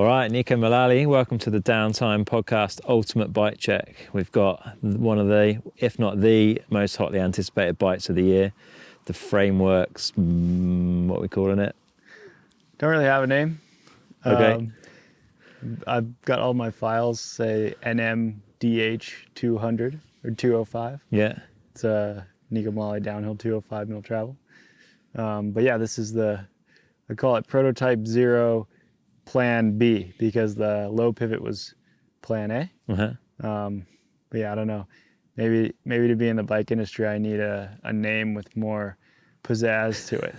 All right, Neko Mulally, welcome to the Downtime Podcast Ultimate Bike Check. We've got one of the, if not the most hotly anticipated bikes of the year, the Frameworks, what are we calling it? Don't really have a name. Okay. I've got all my files say NMDH200 or 205. Yeah. It's a Neko Mulally downhill 205 mil travel. But yeah, this is I call it Prototype 0 Plan B because the low pivot was Plan A. Uh-huh. But yeah, I don't know. Maybe to be in the bike industry, I need a name with more pizzazz to it.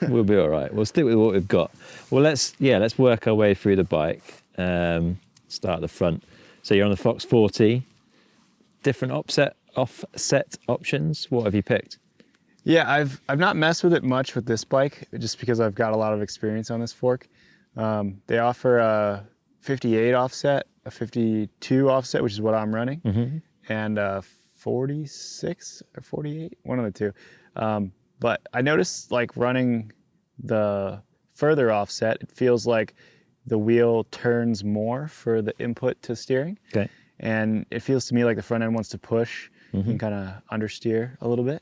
We'll be all right. We'll stick with what we've got. Well, let's work our way through the bike. Start at the front. So you're on the Fox 40. Different offset options. What have you picked? Yeah, I've not messed with it much with this bike just because I've got a lot of experience on this fork. They offer a 58 offset, a 52 offset, which is what I'm running, and a 46 or 48, one of the two. But I noticed like running the further offset, it feels like the wheel turns more for the input to steering. Okay. And it feels to me like the front end wants to push and kind of understeer a little bit.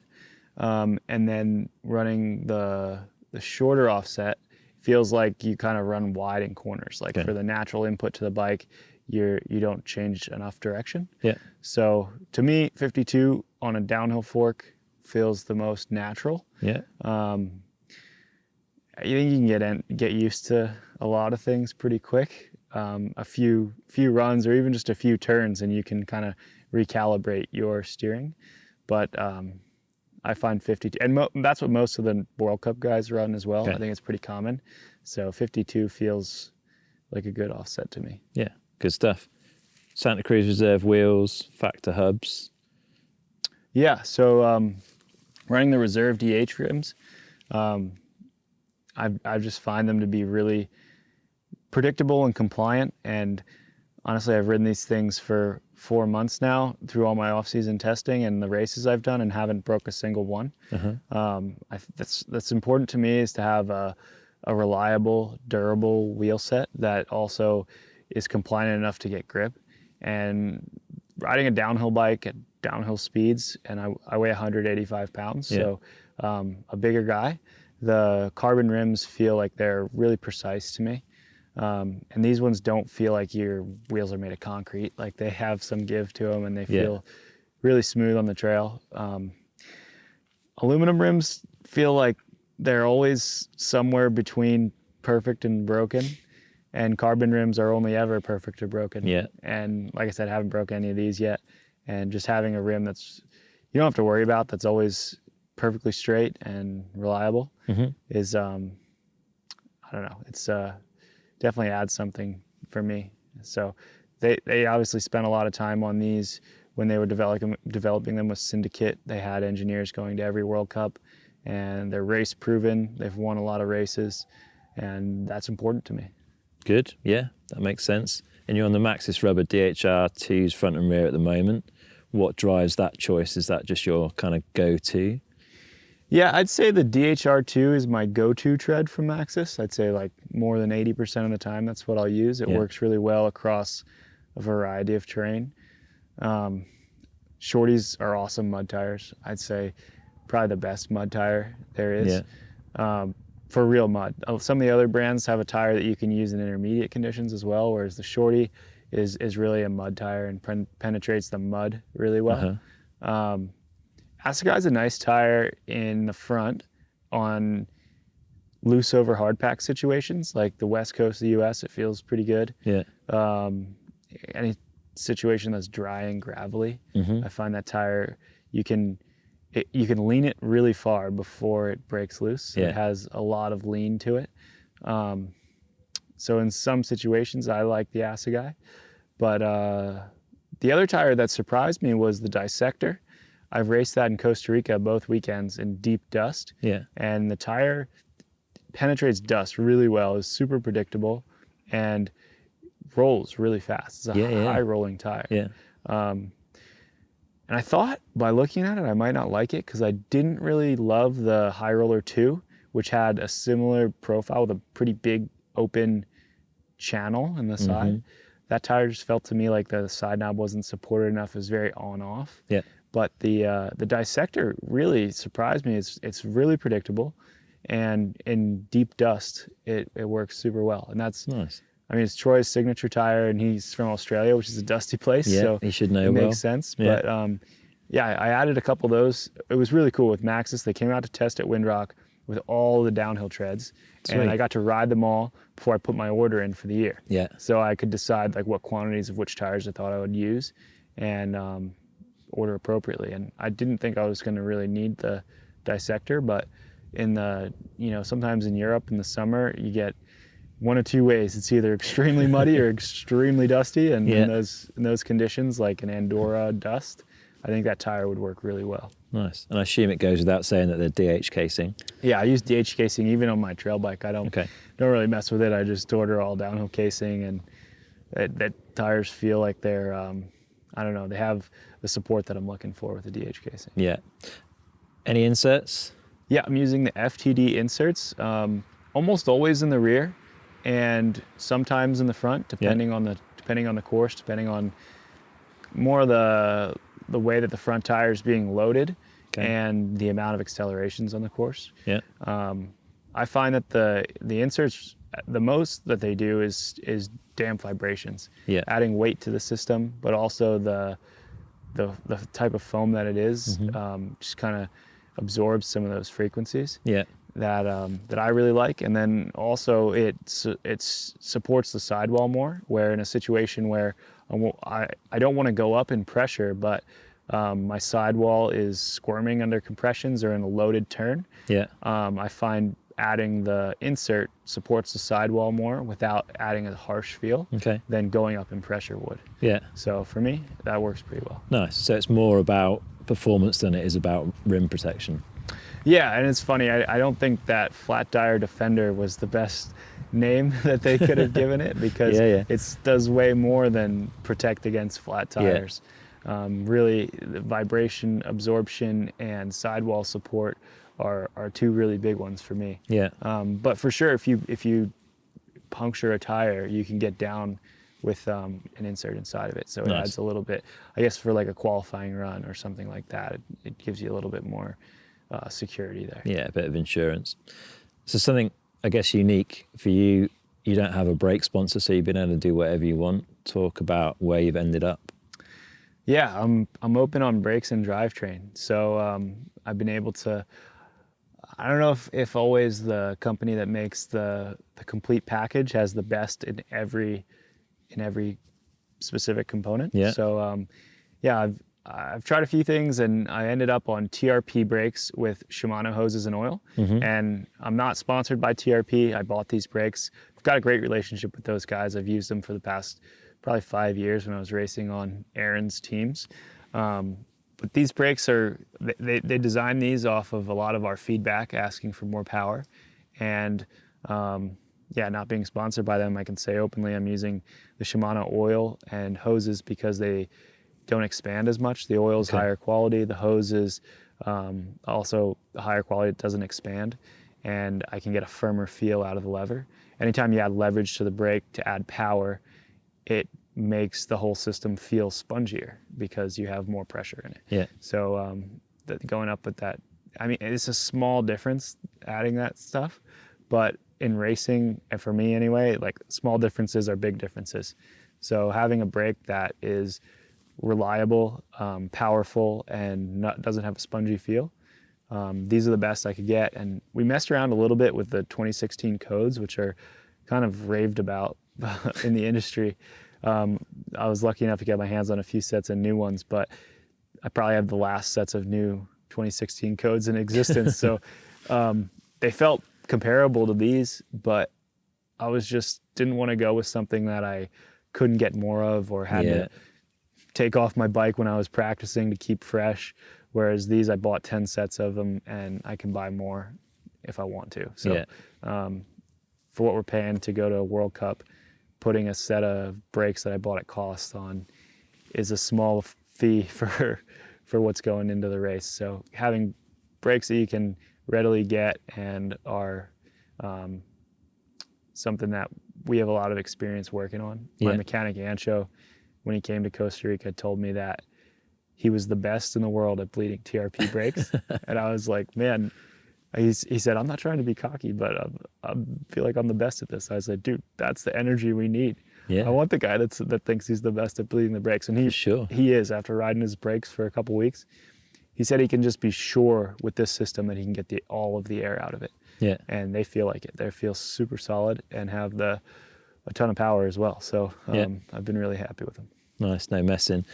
And then running the shorter offset feels like you kind of run wide in corners. Like for the natural input to the bike, you don't change enough direction. Yeah. So to me, 52 on a downhill fork feels the most natural. Yeah. I think you can get used to a lot of things pretty quick. A few runs or even just a few turns, and you can kind of recalibrate your steering. But I find 52, and that's what most of the World Cup guys run as well. Okay. I think it's pretty common. So 52 feels like a good offset to me. Yeah, good stuff. Santa Cruz Reserve wheels, Factor hubs. Yeah, so running the Reserve DH rims, I just find them to be really predictable and compliant. And honestly, I've ridden these things for 4 months now through all my off-season testing and the races I've done, and haven't broke a single one. That's important to me, is to have a reliable, durable wheel set that also is compliant enough to get grip. And riding a downhill bike at downhill speeds, and I weigh 185 pounds, so a bigger guy. The carbon rims feel like they're really precise to me. And these ones don't feel like your wheels are made of concrete. Like they have some give to them, and they feel really smooth on the trail. Aluminum rims feel like they're always somewhere between perfect and broken, and carbon rims are only ever perfect or broken. Yeah. And like I said, I haven't broken any of these yet. And just having a rim that's you don't have to worry about, that's always perfectly straight and reliable, is I don't know, it's definitely adds something for me. So they obviously spent a lot of time on these when they were developing them with Syndicate. They had engineers going to every World Cup, and they're race proven. They've won a lot of races, and that's important to me. Good, yeah, that makes sense. And you're on the Maxxis Rubber DHR2s front and rear at the moment. What drives that choice? Is that just your kind of go-to? Yeah, I'd say the DHR2 is my go-to tread from Maxxis. I'd say like more than 80% of the time, that's what I'll use. It works really well across a variety of terrain. Shorties are awesome mud tires. I'd say probably the best mud tire there is. For real mud. Some of the other brands have a tire that you can use in intermediate conditions as well, whereas the Shorty is really a mud tire and penetrates the mud really well. Asagai's a nice tire in the front on loose over hard pack situations, like the west coast of the US. It feels pretty good. Yeah. Any situation that's dry and gravelly, I find that tire, you can lean it really far before it breaks loose. It has a lot of lean to it. So in some situations, I like the Asagai. But the other tire that surprised me was the Dissector. I've raced that in Costa Rica both weekends in deep dust. Yeah. And the tire penetrates dust really well, is super predictable, and rolls really fast. It's a high rolling tire. Yeah. And I thought by looking at it, I might not like it because I didn't really love the High Roller 2, which had a similar profile with a pretty big open channel in the side. That tire just felt to me like the side knob wasn't supported enough. It was very on-off. Yeah. But the dissector really surprised me. It's really predictable, and in deep dust, it works super well. And that's Nice. I mean, it's Troy's signature tire, and he's from Australia, which is a dusty place. Yeah, so he should know it well. makes sense. Yeah. But yeah, I added a couple of those. It was really cool with Maxxis. They came out to test at Windrock with all the downhill treads, Sweet. and I got to ride them all before I put my order in for the year. Yeah. So I could decide like what quantities of which tires I thought I would use, and order appropriately. And I didn't think I was going to really need the dissector, but in the sometimes in Europe in the summer you get one of two ways. It's either extremely muddy or extremely dusty, and in those conditions, like an Andorra dust, I think that tire would work really well. Nice. And I assume it goes without saying that they're DH casing. Yeah, I use DH casing even on my trail bike. I don't really mess with it. I just order all downhill casing, and that tires feel like they're I don't know, they have the support that I'm looking for with the DH casing. Yeah. Any inserts? Yeah, I'm using the FTD inserts, almost always in the rear, and sometimes in the front, depending on the course, depending on more the way that the front tire is being loaded and the amount of accelerations on the course. Yeah. I find that the inserts, the most that they do is damp vibrations. Yeah. Adding weight to the system, but also the type of foam that it is, just kind of absorbs some of those frequencies. Yeah. That I really like, and then also it supports the sidewall more. Where in a situation where I don't want to go up in pressure, but my sidewall is squirming under compressions or in a loaded turn. Yeah. I find adding the insert supports the sidewall more without adding a harsh feel than going up in pressure would. Yeah. So for me, that works pretty well. Nice. So it's more about performance than it is about rim protection. Yeah, and it's funny, I don't think that Flat Tire Defender was the best name that they could have given it, because it does way more than protect against flat tires. Really, the vibration absorption and sidewall support are two really big ones for me. Yeah. But for sure, if you puncture a tire, you can get down with an insert inside of it. So it adds a little bit, I guess, for like a qualifying run or something like that, it gives you a little bit more security there. Yeah, a bit of insurance. So something, I guess, unique for you, you don't have a brake sponsor, so you've been able to do whatever you want. Talk about where you've ended up. Yeah, I'm open on brakes and drivetrain. So I've been able to, I don't know if always the company that makes the complete package has the best in every specific component. Yeah. So yeah, I've tried a few things, and I ended up on Trp Brakes with Shimano Hoses and Oil. And I'm not sponsored by Trp. I bought these brakes. I've got a great relationship with those guys. I've used them for the past probably 5 years when I was racing on Aaron's teams. But these brakes they designed these off of a lot of our feedback asking for more power. And yeah, not being sponsored by them, I can say openly I'm using the Shimano oil and hoses because they don't expand as much. The oil is higher quality. The hose is also the higher quality. It doesn't expand, and I can get a firmer feel out of the lever. Anytime you add leverage to the brake to add power, it makes the whole system feel spongier because you have more pressure in it. Yeah. So going up with that, I mean, it's a small difference adding that stuff, but in racing, and for me anyway, like small differences are big differences. So having a brake that is reliable, powerful, and doesn't have a spongy feel. These are the best I could get. And we messed around a little bit with the 2016 codes, which are kind of raved about in the industry. I was lucky enough to get my hands on a few sets of new ones, but I probably have the last sets of new 2016 codes in existence. So they felt comparable to these, but I didn't want to go with something that I couldn't get more of or had to take off my bike when I was practicing to keep fresh. Whereas these, I bought 10 sets of them and I can buy more if I want to. So for what we're paying to go to a World Cup, putting a set of brakes that I bought at cost on is a small fee for what's going into the race. So having brakes that you can readily get and are something that we have a lot of experience working on. My mechanic Ancho, when he came to Costa Rica, told me that he was the best in the world at bleeding TRP brakes. And I was like, man, he said, I'm not trying to be cocky, but I feel like I'm the best at this. I was like, dude, that's the energy we need. I want the guy that thinks he's the best at bleeding the brakes. And he is, after riding his brakes for a couple weeks. He said he can just be sure with this system that he can get all of the air out of it. Yeah. And they feel like it. They feel super solid and have a ton of power as well. So I've been really happy with them. Nice, no messing.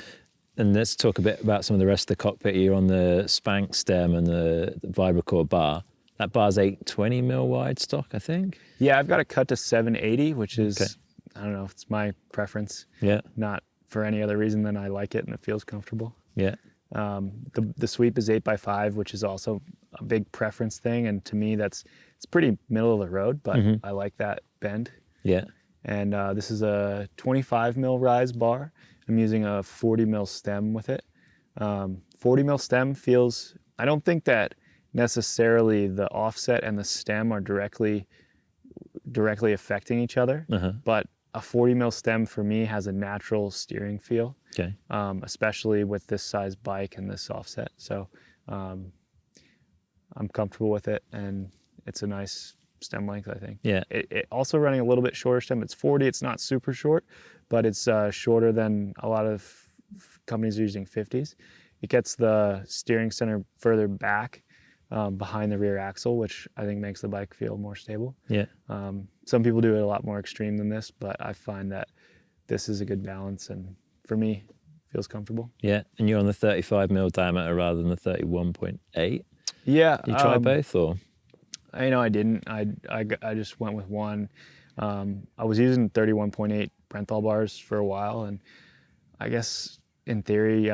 And let's talk a bit about some of the rest of the cockpit. You're on the Spank stem and the Vibracore bar. That bar's 820 mil wide stock, I think. Yeah, I've got it cut to 780, which is, I don't know, it's my preference. Yeah. Not for any other reason than I like it and it feels comfortable. Yeah. The sweep is 8x5, which is also a big preference thing. And to me, it's pretty middle of the road, but I like that bend. Yeah. And this is a 25 mil rise bar. I'm using a 40 mil stem with it. 40 mil stem feels, I don't think that necessarily the offset and the stem are directly affecting each other, but a 40 mil stem for me has a natural steering feel, especially with this size bike and this offset. So I'm comfortable with it, and it's a nice stem length, I think. Yeah. It also running a little bit shorter stem. It's 40. It's not super short, but it's shorter than a lot of companies are using 50s. It gets the steering center further back behind the rear axle, which I think makes the bike feel more stable. Yeah. Some people do it a lot more extreme than this, but I find that this is a good balance, and for me, feels comfortable. Yeah. And you're on the 35 mil diameter rather than the 31.8. Yeah. You try both, or? I didn't. I just went with one. I was using 31.8 Brenthal bars for a while, and I guess in theory,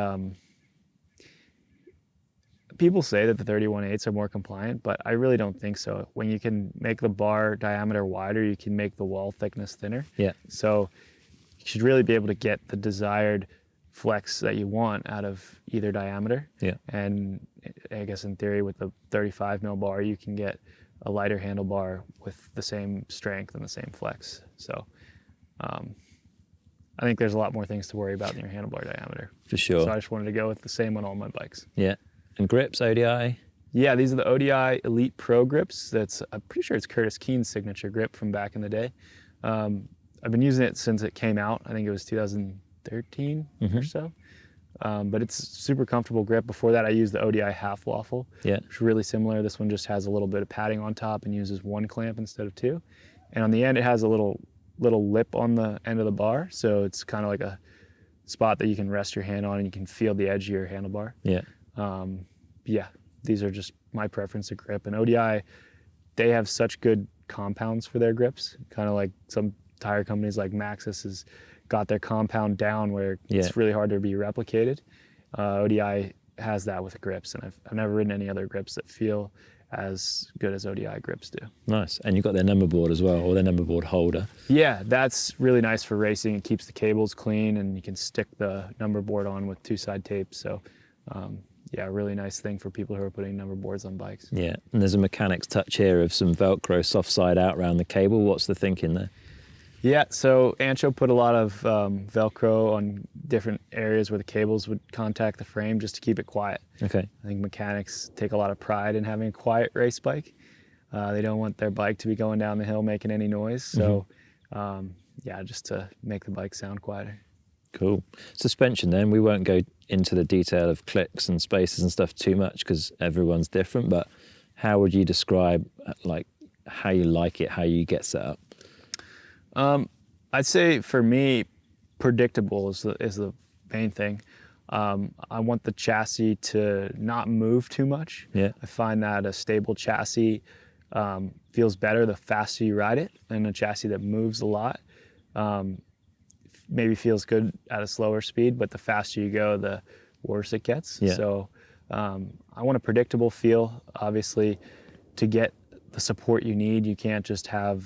people say that the 31.8s are more compliant, but I really don't think so. When you can make the bar diameter wider, you can make the wall thickness thinner. Yeah. So you should really be able to get the desired flex that you want out of either diameter. Yeah. And I guess in theory with the 35 mil bar, you can get a lighter handlebar with the same strength and the same flex. So I think there's a lot more things to worry about in your handlebar diameter. For sure. So I just wanted to go with the same on all my bikes. Yeah. And grips, ODI? Yeah, these are the ODI Elite Pro grips. I'm pretty sure it's Curtis Keen's signature grip from back in the day. I've been using it since it came out. I think it was 2013 or so. But it's super comfortable grip. Before that, I used the ODI Half Waffle. Yeah. It's really similar. This one just has a little bit of padding on top and uses one clamp instead of two. And on the end, it has a little lip on the end of the bar. So it's kind of like a spot that you can rest your hand on and you can feel the edge of your handlebar. Yeah. Yeah, these are just my preference of grip. And ODI, they have such good compounds for their grips. Kind of like some tire companies like Maxxis has got their compound down where it's really hard to be replicated. ODI has that with grips, and I've never ridden any other grips that feel as good as ODI grips do. Nice. And you've got their number board as well, or their number board holder. Yeah, that's really nice for racing. It keeps the cables clean, and you can stick the number board on with two-side tape. So yeah, really nice thing for people who are putting number boards on bikes. Yeah, and there's a mechanic's touch here of some Velcro soft side out around the cable. What's the thinking there? Yeah, so Ancho put a lot of Velcro on different areas where the cables would contact the frame just to keep it quiet. Okay. I think mechanics take a lot of pride in having a quiet race bike. They don't want their bike to be going down the hill making any noise. So yeah, just to make the bike sound quieter. Cool. Suspension then, we won't go into the detail of clicks and spaces and stuff too much because everyone's different, but how would you describe like how you like it, how you get set up? I'd say for me, predictable is the main thing. I want the chassis to not move too much. Yeah. I find that a stable chassis feels better the faster you ride it, and a chassis that moves a lot maybe feels good at a slower speed, but the faster you go, the worse it gets. Yeah. So I want a predictable feel. Obviously, to get the support you need, you can't just have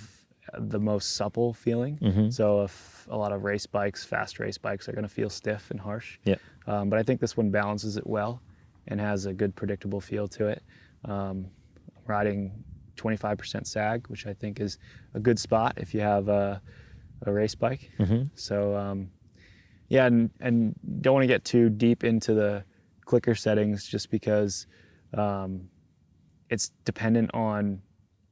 the most supple feeling. So if a lot of race bikes, fast race bikes, are going to feel stiff and harsh. Yeah. But I think this one balances it well and has a good predictable feel to it. Riding 25% sag, which I think is a good spot if you have a race bike. So yeah, and don't want to get too deep into the clicker settings just because it's dependent on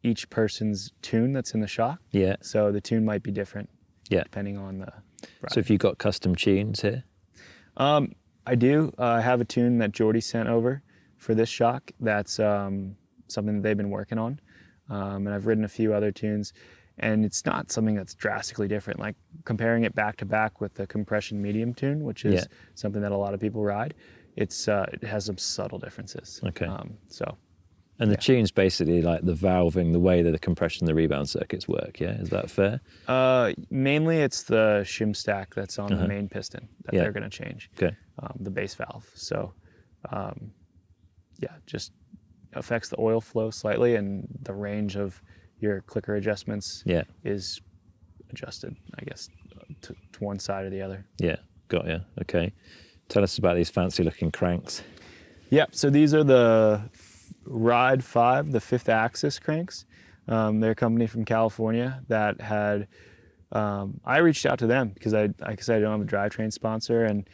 each person's tune that's in the shock. Yeah. So the tune might be different. Yeah. Depending on the rider. So have you got custom tunes here? I do. I have a tune that Jordy sent over for this shock. That's something that they've been working on. And I've written a few other tunes, and it's not something that's drastically different. Like comparing it back to back with the compression medium tune, which is something that a lot of people ride, it has some subtle differences. Okay. And the tune's basically like the valving, the way that the compression and the rebound circuits work, yeah? Is that fair? Mainly it's the shim stack that's on the main piston that they're going to change, the base valve. So, just affects the oil flow slightly, and the range of your clicker adjustments is adjusted, I guess, to one side or the other. Yeah, got you. Okay. Tell us about these fancy looking cranks. Yep, so these are the Ride 5, the 5th axis cranks. They're a company from California that had, I reached out to them because like I said, I don't have a drivetrain sponsor, and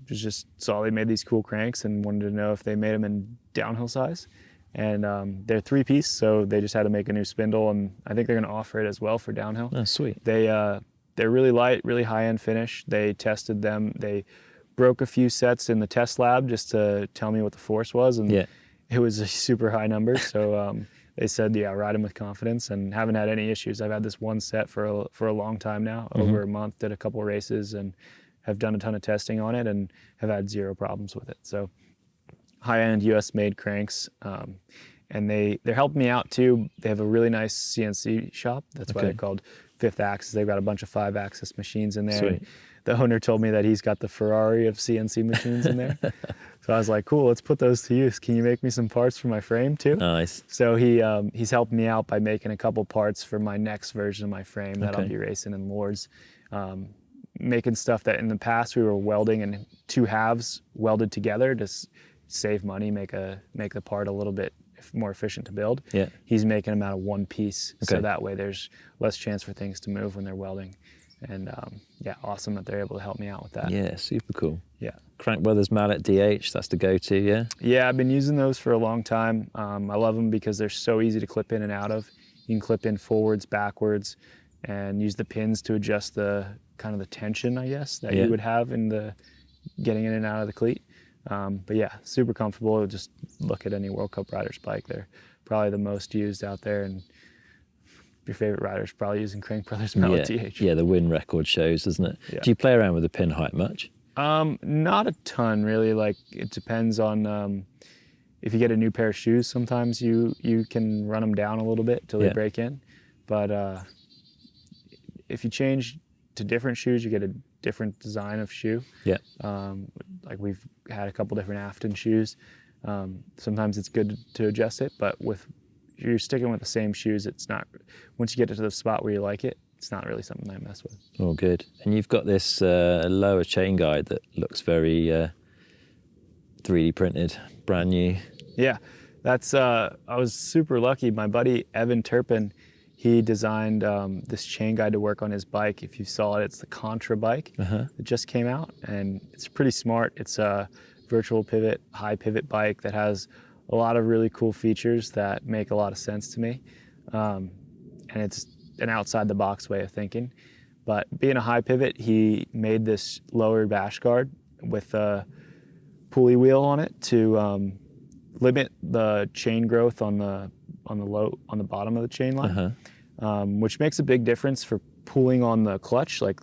just saw they made these cool cranks and wanted to know if they made them in downhill size. And they're 3-piece, so they just had to make a new spindle, and I think they're going to offer it as well for downhill. Oh, sweet. They're really light, really high-end finish. They tested them. They broke a few sets in the test lab just to tell me what the force was, and it was a super high number. So they said, ride them with confidence, and haven't had any issues. I've had this one set for a long time now, over a month, did a couple of races, and have done a ton of testing on it and have had zero problems with it. So high-end US-made cranks, and they're helping me out too. They have a really nice CNC shop. That's why they're called 5th Axis. They've got a bunch of 5-axis machines in there. The owner told me that he's got the Ferrari of CNC machines in there. So I was like, cool, let's put those to use. Can you make me some parts for my frame too? Nice. So he's helping me out by making a couple parts for my next version of my frame that I'll be racing in Lourdes. Making stuff that in the past we were welding in 2 halves welded together to save money, make the part a little bit more efficient to build. Yeah. He's making them out of 1 piece, so that way there's less chance for things to move when they're welding. And awesome that they're able to help me out with that. Yeah, super cool. Yeah. Crank Brothers Mallet DH, that's the go-to, yeah? Yeah, I've been using those for a long time. I love them because they're so easy to clip in and out of. You can clip in forwards, backwards, and use the pins to adjust the kind of the tension, I guess, that you would have in the getting in and out of the cleat. But yeah, super comfortable. Just look at any World Cup rider's bike. They're probably the most used out there, and your favorite rider's probably using Crank Brothers Mallet DH. Yeah, the win record shows, doesn't it? Yeah. Do you play around with the pin height much? Not a ton, really. Like, it depends on if you get a new pair of shoes, sometimes you can run them down a little bit till they break in. But if you change to different shoes, you get a different design of shoe. Yeah. Like we've had a couple different Afton shoes. Sometimes it's good to adjust it, but if you're sticking with the same shoes, it's not, once you get to the spot where you like it, it's not really something I mess with. Oh, good. And you've got this lower chain guide that looks very 3D printed, brand new. Yeah, that's, I was super lucky. My buddy Evan Turpin, he designed this chain guide to work on his bike. If you saw it, it's the Contra bike that just came out, and it's pretty smart. It's a virtual pivot, high pivot bike that has a lot of really cool features that make a lot of sense to me. And it's an outside the box way of thinking. But being a high pivot, he made this lower bash guard with a pulley wheel on it to limit the chain growth on the bottom of the chain line, which makes a big difference for pulling on the clutch. Like,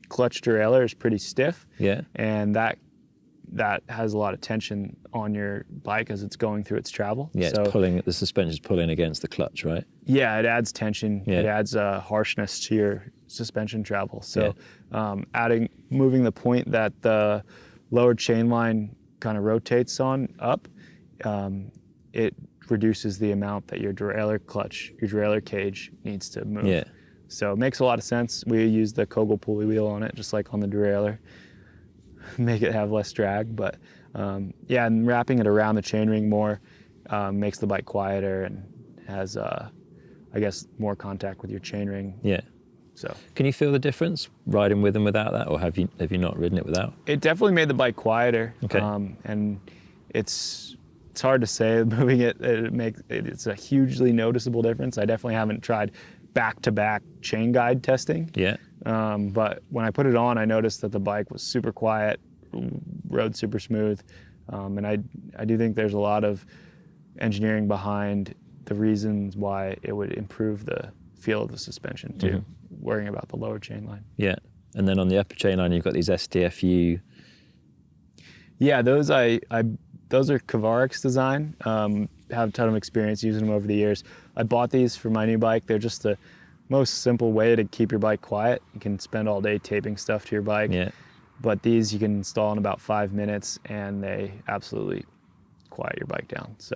clutch derailleur is pretty stiff, and that has a lot of tension on your bike as it's going through its travel. Yeah, so, it's pulling, the suspension's pulling against the clutch, right? Yeah, it adds tension. Yeah. It adds harshness to your suspension travel. So moving the point that the lower chain line kind of rotates on up, it reduces the amount that your derailleur cage needs to move. Yeah. So it makes a lot of sense. We use the Kogel pulley wheel on it, just like on the derailleur. Make it have less drag, but and wrapping it around the chainring more makes the bike quieter and has, I guess, more contact with your chainring. Yeah. So can you feel the difference riding with and without that, or have you not ridden it without? it definitely made the bike quieter. Okay. And it's hard to say. Moving it's a hugely noticeable difference. I definitely haven't tried back-to-back chain guide testing. Yeah. But when I put it on, I noticed that the bike was super quiet, rode super smooth. And I do think there's a lot of engineering behind the reasons why it would improve the feel of the suspension too, worrying about the lower chain line. Yeah. And then on the upper chain line, you've got these STFU. Yeah, those those are Kvarek's design. Have a ton of experience using them over the years. I bought these for my new bike. They're just the most simple way to keep your bike quiet. You can spend all day taping stuff to your bike. Yeah. But these you can install in about 5 minutes, and they absolutely quiet your bike down. So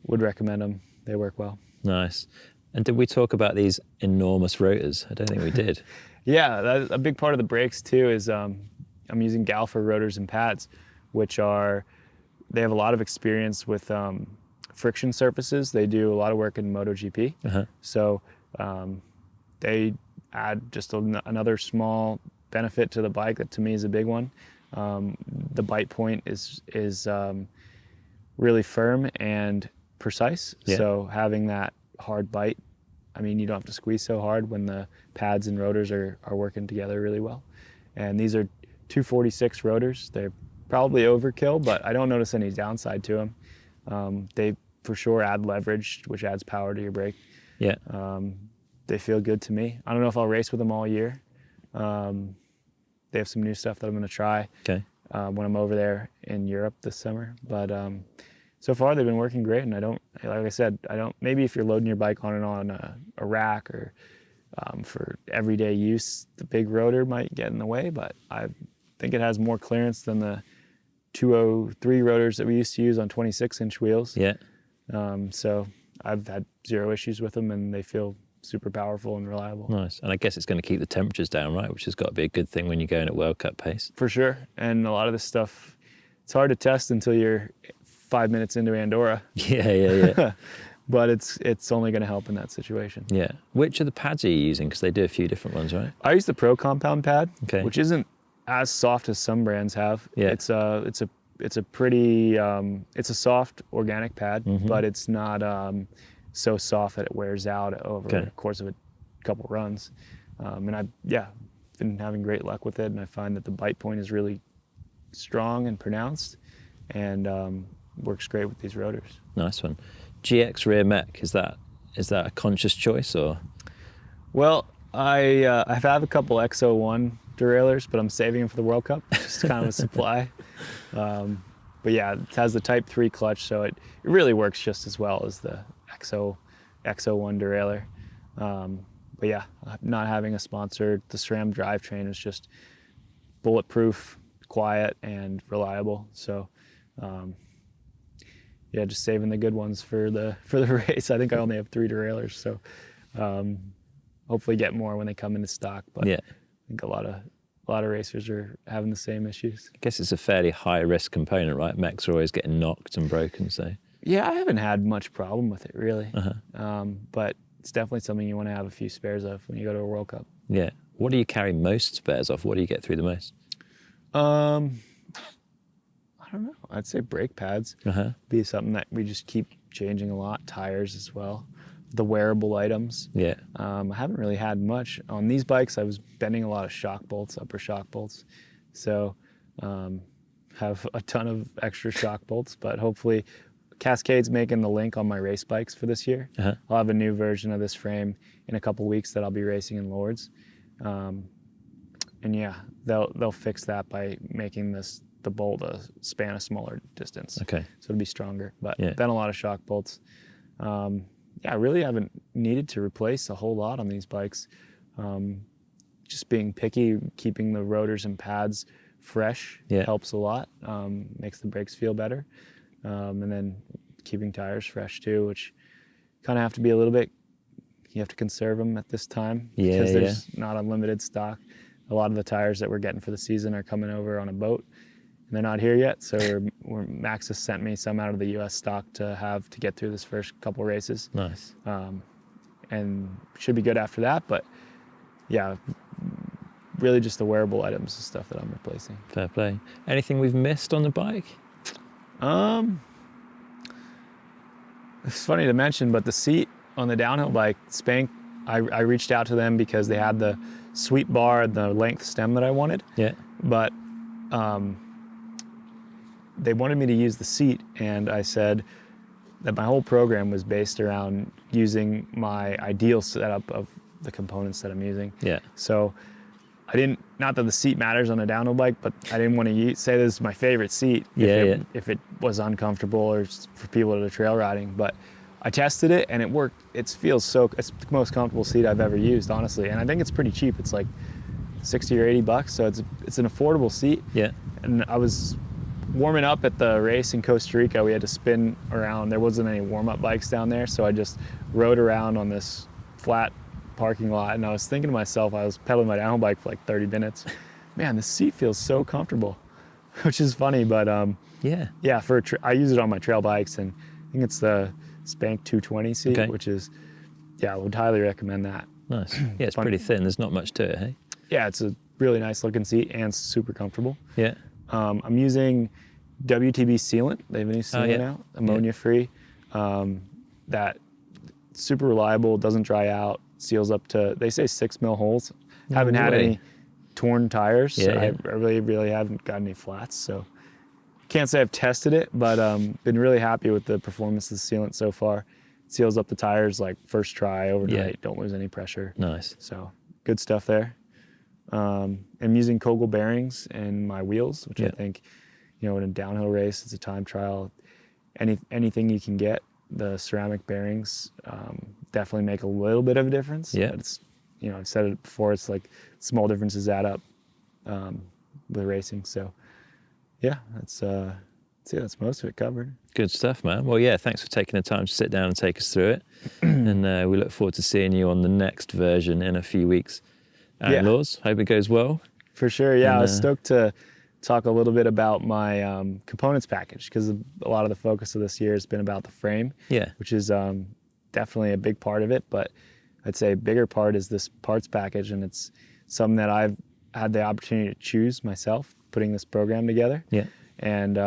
would recommend them. They work well. Nice. And did we talk about these enormous rotors? I don't think we did. Yeah, that's a big part of the brakes too is I'm using Galfer rotors and pads, which they have a lot of experience with friction surfaces. They do a lot of work in MotoGP. So they add just another small benefit to the bike that to me is a big one. The bite point is really firm and precise. Yeah. So having that hard bite, I mean, you don't have to squeeze so hard when the pads and rotors are working together really well. And these are 246 rotors. They're probably overkill, but I don't notice any downside to them. They for sure add leverage, which adds power to your brake. Yeah. They feel good to me. I don't know if I'll race with them all year. They have some new stuff that I'm going to try when I'm over there in Europe this summer. But so far they've been working great, and like I said, maybe if you're loading your bike on and on a rack or for everyday use, the big rotor might get in the way, but I think it has more clearance than the 203 rotors that we used to use on 26-inch wheels. Yeah. So I've had zero issues with them, and they feel super powerful and reliable. Nice. And I guess it's going to keep the temperatures down, right? Which has got to be a good thing when you're going at World Cup pace. For sure. And a lot of this stuff, it's hard to test until you're 5 minutes into Andorra. Yeah. But it's only going to help in that situation. Yeah. Which of the pads are you using? Because they do a few different ones, right? I use the Pro Compound pad, which isn't as soft as some brands have. Yeah. It's a pretty it's a soft organic pad, but it's not so soft that it wears out over the course of a couple runs. And I've been having great luck with it, and I find that the bite point is really strong and pronounced, and works great with these rotors. Nice one. GX rear Mech, is that a conscious choice, or? Well, I have a couple XO1 derailleurs, but I'm saving them for the World Cup, just kind of a supply. But yeah, it has the Type 3 clutch, so it really works just as well as the XO1 derailleur. But yeah, not having a sponsor, the SRAM drivetrain is just bulletproof, quiet, and reliable. So yeah, just saving the good ones for the race. I think I only have 3 derailleurs, so hopefully get more when they come into stock. But yeah. I think a lot of racers are having the same issues. I guess it's a fairly high risk component, right? Mechs are always getting knocked and broken, so. Yeah, I haven't had much problem with it really. But it's definitely something you want to have a few spares of when you go to a World Cup. Yeah. What do you carry most spares of? What do you get through the most? I don't know. I'd say brake pads be something that we just keep changing a lot. Tires as well. The wearable items. Yeah. I haven't really had much. On these bikes, I was bending a lot of shock bolts, upper shock bolts. So have a ton of extra shock bolts, but hopefully Cascade's making the link on my race bikes for this year. I'll have a new version of this frame in a couple weeks that I'll be racing in Lourdes. And yeah, they'll fix that by making the bolt span a smaller distance. Okay. So it'll be stronger, but been a lot of shock bolts. I really haven't needed to replace a whole lot on these bikes. Just being picky, keeping the rotors and pads fresh helps a lot, makes the brakes feel better. And then keeping tires fresh too, which kind of have to be a little bit, you have to conserve them at this time because there's not unlimited stock. A lot of the tires that we're getting for the season are coming over on a boat and they're not here yet. So Max has sent me some out of the US stock to have to get through this first couple races. Nice. And should be good after that, but yeah, really just the wearable items and stuff that I'm replacing. Fair play. Anything we've missed on the bike? It's funny to mention, but the seat on the downhill bike, Spank, I reached out to them because they had the sweep bar and the length stem that I wanted. Yeah. But they wanted me to use the seat, and I said that my whole program was based around using my ideal setup of the components that I'm using. Yeah. So I didn't, not that the seat matters on a downhill bike, but I didn't want to say this is my favorite seat if it was uncomfortable or for people that are trail riding. But I tested it and it worked. It's the most comfortable seat I've ever used, honestly. And I think it's pretty cheap. It's like 60 or 80 bucks. So it's an affordable seat. Yeah. And I was warming up at the race in Costa Rica. We had to spin around. There wasn't any warm-up bikes down there. So I just rode around on this flat parking lot, and I was thinking to myself, I was pedaling my downhill bike for like 30 minutes. Man, this seat feels so comfortable, which is funny, but yeah, I use it on my trail bikes, and I think it's the Spank 220 seat, which is, I would highly recommend that. Nice. Yeah, it's pretty thin. There's not much to it, hey? Yeah, it's a really nice looking seat and super comfortable. Yeah. I'm using WTB sealant. They have a new sealant out, ammonia free. That super reliable, doesn't dry out. Seals up to, they say 6 mil holes. Haven't had any torn tires. So I really haven't got any flats. So can't say I've tested it, but been really happy with the performance of the sealant so far. It seals up the tires like first try overnight. Don't lose any pressure. Nice. So good stuff there. I'm using Kogel bearings in my wheels, which I think, in a downhill race, it's a time trial. Anything you can get. The ceramic bearings definitely make a little bit of a difference. Yeah. But it's, I've said it before, it's like small differences add up with racing. So that's most of it covered. Good stuff, man. Well, yeah, thanks for taking the time to sit down and take us through it. And we look forward to seeing you on the next version in a few weeks. Outlaws, hope it goes well. For sure, yeah. I was stoked to talk a little bit about my components package, because a lot of the focus of this year has been about the frame, which is definitely a big part of it, but I'd say a bigger part is this parts package, and it's something that I've had the opportunity to choose myself, putting this program together. And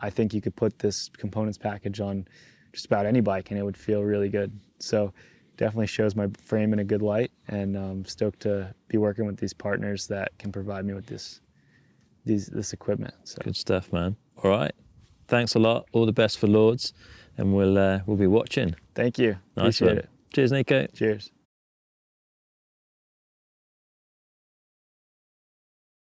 I think you could put this components package on just about any bike and it would feel really good. So definitely shows my frame in a good light, and I'm stoked to be working with these partners that can provide me with this equipment. So. Good stuff, man. All right. Thanks a lot. All the best for Lords, and we'll be watching. Thank you. Nice Appreciate one. it. Cheers, Neko. Cheers.